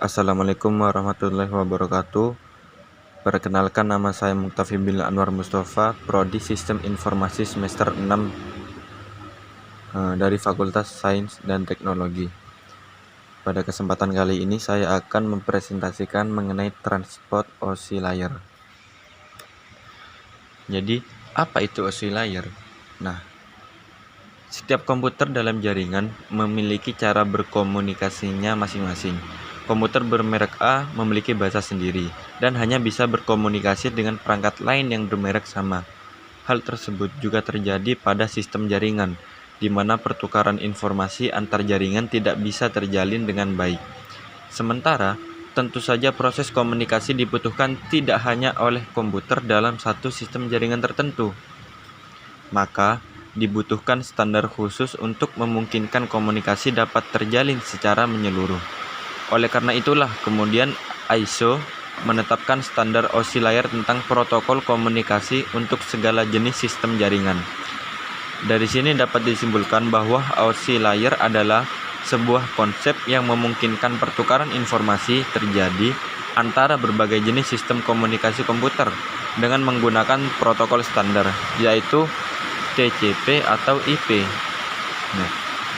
Assalamualaikum warahmatullahi wabarakatuh. Perkenalkan, nama saya Muktafi bin Anwar Mustafa, Prodi Sistem Informasi semester 6 dari Fakultas Sains dan Teknologi. Pada kesempatan kali ini saya akan mempresentasikan mengenai transport oscillator. Jadi, apa itu oscillator? Nah, setiap komputer dalam jaringan memiliki cara berkomunikasinya masing-masing. Komputer bermerek A memiliki bahasa sendiri dan hanya bisa berkomunikasi dengan perangkat lain yang bermerek sama. Hal tersebut juga terjadi pada sistem jaringan, di mana pertukaran informasi antar jaringan tidak bisa terjalin dengan baik. Sementara, tentu saja proses komunikasi dibutuhkan tidak hanya oleh komputer dalam satu sistem jaringan tertentu. Maka, dibutuhkan standar khusus untuk memungkinkan komunikasi dapat terjalin secara menyeluruh. Oleh karena itulah, kemudian ISO menetapkan standar oscillator tentang protokol komunikasi untuk segala jenis sistem jaringan. Dari sini dapat disimpulkan bahwa oscillator adalah sebuah konsep yang memungkinkan pertukaran informasi terjadi antara berbagai jenis sistem komunikasi komputer dengan menggunakan protokol standar, yaitu TCP atau IP.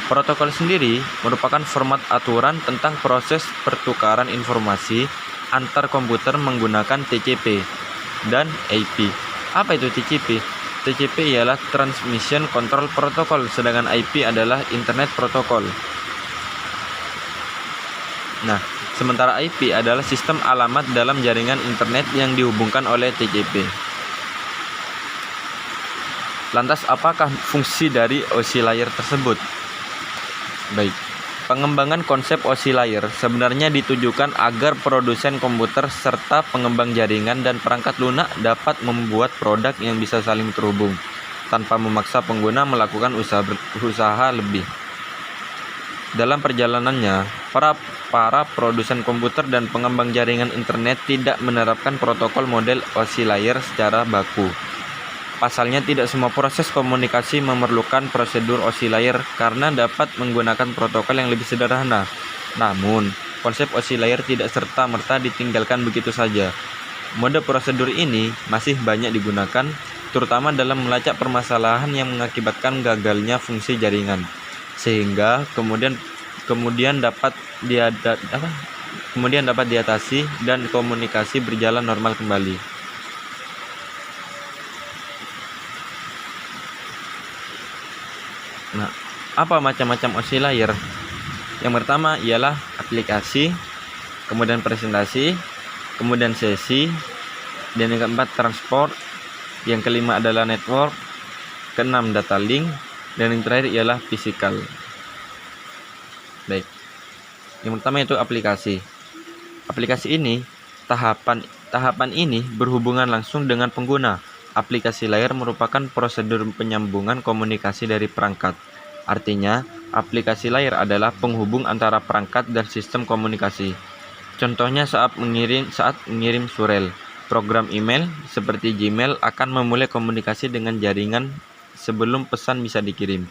Protokol sendiri merupakan format aturan tentang proses pertukaran informasi antar komputer menggunakan TCP dan IP. Apa itu TCP? TCP ialah Transmission Control Protocol, sedangkan IP adalah Internet Protocol. Nah, sementara IP adalah sistem alamat dalam jaringan internet yang dihubungkan oleh TCP. Lantas, apakah fungsi dari oscillator tersebut? Baik, pengembangan konsep oscillator sebenarnya ditujukan agar produsen komputer serta pengembang jaringan dan perangkat lunak dapat membuat produk yang bisa saling terhubung tanpa memaksa pengguna melakukan usaha lebih. Dalam perjalanannya, para produsen komputer dan pengembang jaringan internet tidak menerapkan protokol model oscillator secara baku. Pasalnya, tidak semua proses komunikasi memerlukan prosedur oscillator karena dapat menggunakan protokol yang lebih sederhana. Namun, konsep oscillator tidak serta-merta ditinggalkan begitu saja. Mode prosedur ini masih banyak digunakan, terutama dalam melacak permasalahan yang mengakibatkan gagalnya fungsi jaringan, sehingga kemudian dapat diatasi dan komunikasi berjalan normal kembali. Nah, apa macam-macam oscillator? Yang pertama ialah aplikasi, kemudian presentasi, kemudian sesi, dan yang keempat transport, yang kelima adalah network, keenam data link, dan yang terakhir ialah physical. Baik, yang pertama itu aplikasi. Aplikasi ini, tahapan ini berhubungan langsung dengan pengguna. Aplikasi layer merupakan prosedur penyambungan komunikasi dari perangkat. Artinya, aplikasi layer adalah penghubung antara perangkat dan sistem komunikasi. Contohnya saat mengirim surel. Program email seperti Gmail akan memulai komunikasi dengan jaringan sebelum pesan bisa dikirim.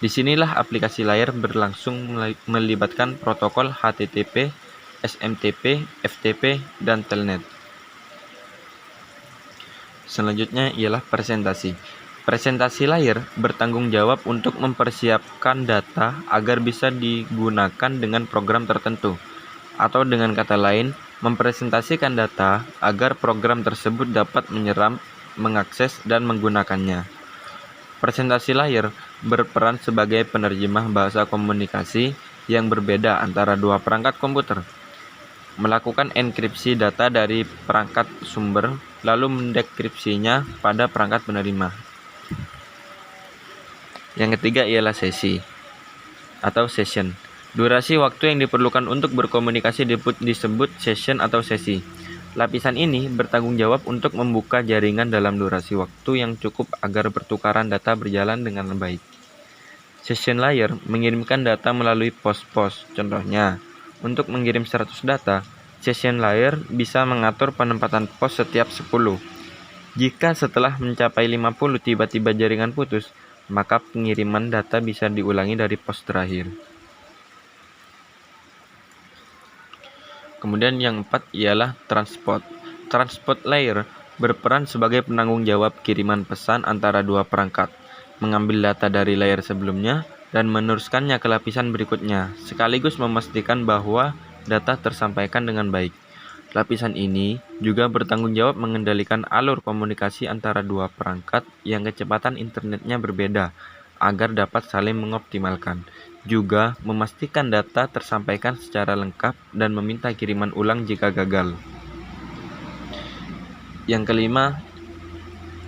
Disinilah aplikasi layer berlangsung melibatkan protokol HTTP, SMTP, FTP, dan Telnet. Selanjutnya ialah presentasi. Presentasi layer bertanggung jawab untuk mempersiapkan data agar bisa digunakan dengan program tertentu, atau dengan kata lain, mempresentasikan data agar program tersebut dapat menyerap, mengakses, dan menggunakannya. Presentasi layer berperan sebagai penerjemah bahasa komunikasi yang berbeda antara dua perangkat komputer, melakukan enkripsi data dari perangkat sumber, lalu mendekripsinya pada perangkat penerima. Yang ketiga ialah sesi atau session. Durasi waktu yang diperlukan untuk berkomunikasi disebut session atau sesi. Lapisan ini bertanggung jawab untuk membuka jaringan dalam durasi waktu yang cukup agar pertukaran data berjalan dengan baik. Session layer mengirimkan data melalui pos-pos. Contohnya, untuk mengirim 100 data, session layer bisa mengatur penempatan pos setiap 10. Jika setelah mencapai 50 tiba-tiba jaringan putus, maka pengiriman data bisa diulangi dari pos terakhir. Kemudian yang 4 ialah transport. Transport layer berperan sebagai penanggung jawab kiriman pesan antara dua perangkat, mengambil data dari layer sebelumnya dan meneruskannya ke lapisan berikutnya, sekaligus memastikan bahwa data tersampaikan dengan baik. Lapisan ini juga bertanggung jawab mengendalikan alur komunikasi antara dua perangkat yang kecepatan internetnya berbeda, agar dapat saling mengoptimalkan. Juga memastikan data tersampaikan secara lengkap dan meminta kiriman ulang jika gagal. Yang kelima,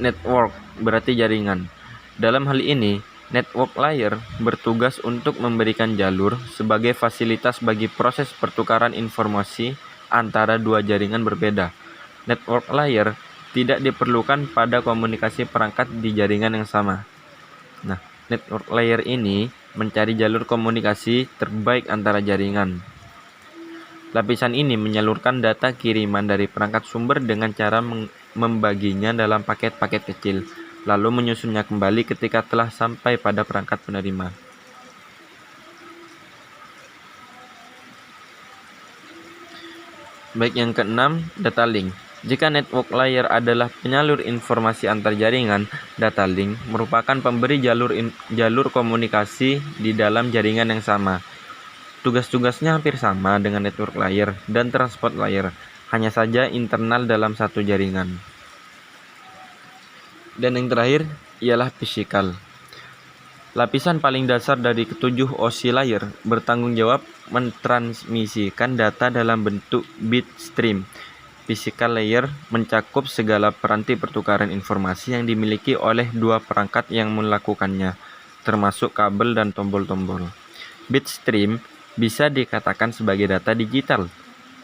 network berarti jaringan. Dalam hal ini, network layer bertugas untuk memberikan jalur sebagai fasilitas bagi proses pertukaran informasi antara dua jaringan berbeda. Network layer tidak diperlukan pada komunikasi perangkat di jaringan yang sama. Nah, network layer ini mencari jalur komunikasi terbaik antara jaringan. Lapisan ini menyalurkan data kiriman dari perangkat sumber dengan cara membaginya dalam paket-paket kecil, lalu menyusunnya kembali ketika telah sampai pada perangkat penerima. Baik, yang keenam, data link. Jika network layer adalah penyalur informasi antar jaringan, data link merupakan pemberi jalur komunikasi di dalam jaringan yang sama. Tugas-tugasnya hampir sama dengan network layer dan transport layer, hanya saja internal dalam satu jaringan. Dan yang terakhir ialah physical. Lapisan paling dasar dari ketujuh OSI layer bertanggung jawab mentransmisikan data dalam bentuk bit stream. Physical layer mencakup segala peranti pertukaran informasi yang dimiliki oleh dua perangkat yang melakukannya, termasuk kabel dan tombol-tombol. Bit stream bisa dikatakan sebagai data digital.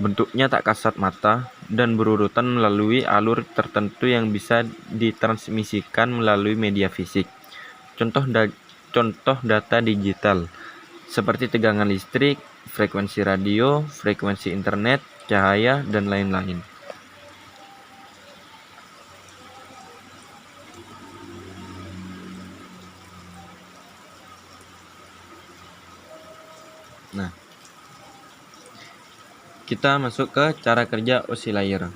Bentuknya tak kasat mata dan berurutan melalui alur tertentu yang bisa ditransmisikan melalui media fisik. Contoh data digital seperti tegangan listrik, frekuensi radio, frekuensi internet, cahaya, dan lain-lain. Nah, kita masuk ke cara kerja OSI layer.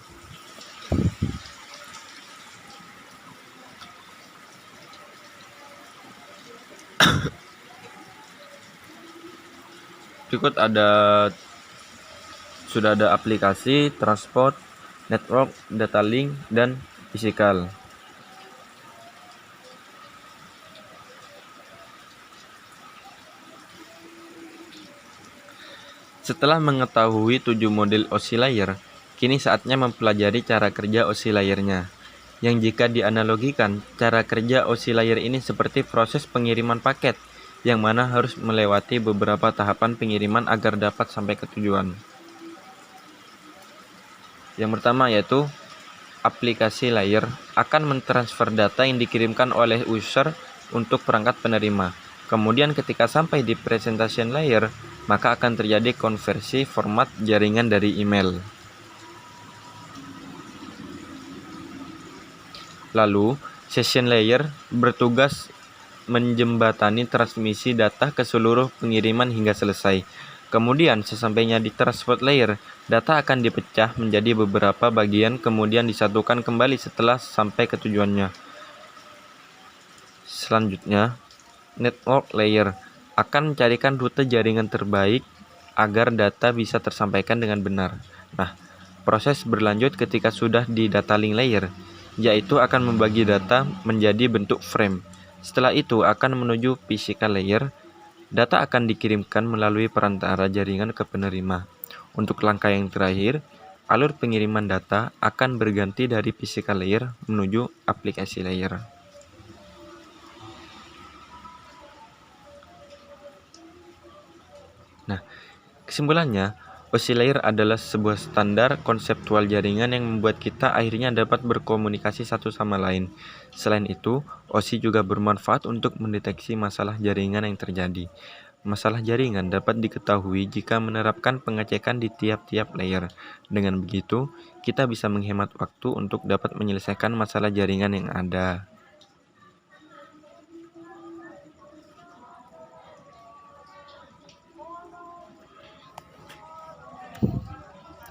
Berikut sudah ada aplikasi, transport, network, data link, dan physical. Setelah mengetahui 7 model OSI layer, kini saatnya mempelajari cara kerja OSI layernya. Yang jika dianalogikan, cara kerja OSI layer ini seperti proses pengiriman paket, yang mana harus melewati beberapa tahapan pengiriman agar dapat sampai ke tujuan. Yang pertama yaitu aplikasi layer akan mentransfer data yang dikirimkan oleh user untuk perangkat penerima. Kemudian ketika sampai di presentation layer, maka akan terjadi konversi format jaringan dari email. Lalu, session layer bertugas menjembatani transmisi data ke seluruh pengiriman hingga selesai. Kemudian, sesampainya di transport layer, data akan dipecah menjadi beberapa bagian kemudian disatukan kembali setelah sampai ke tujuannya. Selanjutnya, network layer akan mencarikan rute jaringan terbaik agar data bisa tersampaikan dengan benar. Nah, proses berlanjut ketika sudah di data link layer, yaitu akan membagi data menjadi bentuk frame. Setelah itu akan menuju physical layer, data akan dikirimkan melalui perantara jaringan ke penerima. Untuk langkah yang terakhir, alur pengiriman data akan berganti dari physical layer menuju aplikasi layer. Nah, kesimpulannya, OSI layer adalah sebuah standar konseptual jaringan yang membuat kita akhirnya dapat berkomunikasi satu sama lain. Selain itu, OSI juga bermanfaat untuk mendeteksi masalah jaringan yang terjadi. Masalah jaringan dapat diketahui jika menerapkan pengecekan di tiap-tiap layer. Dengan begitu, kita bisa menghemat waktu untuk dapat menyelesaikan masalah jaringan yang ada.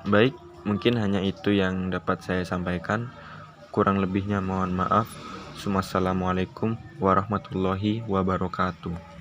Baik, mungkin hanya itu yang dapat saya sampaikan. Kurang lebihnya mohon maaf. Wassalamualaikum warahmatullahi wabarakatuh.